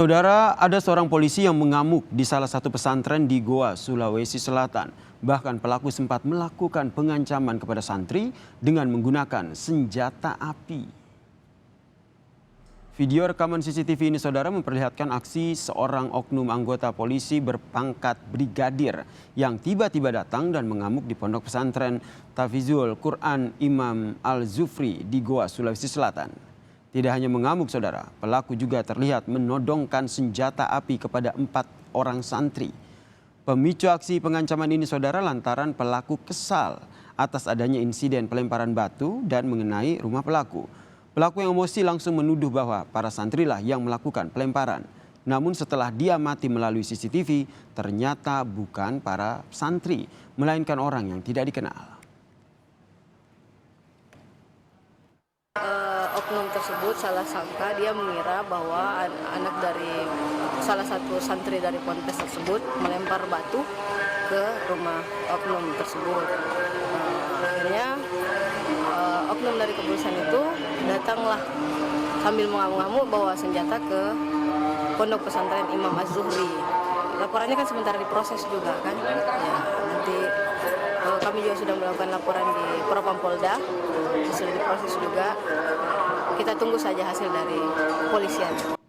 Saudara, ada seorang polisi yang mengamuk di salah satu pesantren di Goa, Sulawesi Selatan. Bahkan pelaku sempat melakukan pengancaman kepada santri dengan menggunakan senjata api. Video rekaman CCTV ini, saudara, memperlihatkan aksi seorang oknum anggota polisi berpangkat brigadir yang tiba-tiba datang dan mengamuk di pondok pesantren Tafizul Quran Imam Al-Zufri di Goa, Sulawesi Selatan. Tidak hanya mengamuk, saudara, pelaku juga terlihat menodongkan senjata api kepada 4 orang santri. Pemicu aksi pengancaman ini, saudara, lantaran pelaku kesal atas adanya insiden pelemparan batu dan mengenai rumah pelaku. Pelaku yang emosi langsung menuduh bahwa para santrilah yang melakukan pelemparan. Namun setelah diamati melalui CCTV, ternyata bukan para santri, melainkan orang yang tidak dikenal. Oknum tersebut salah sangka, dia mengira bahwa anak dari salah satu santri dari ponpes tersebut melempar batu ke rumah oknum tersebut. Akhirnya oknum dari kepolisian itu datanglah sambil mengamuk-ngamuk bawa senjata ke pondok pesantren Imam Az-Zuhri. Laporannya kan sementara diproses juga kan. Ya, nanti kami juga sudah melakukan laporan di Propam Polda, sudah diproses juga. Kita tunggu saja hasil dari kepolisian.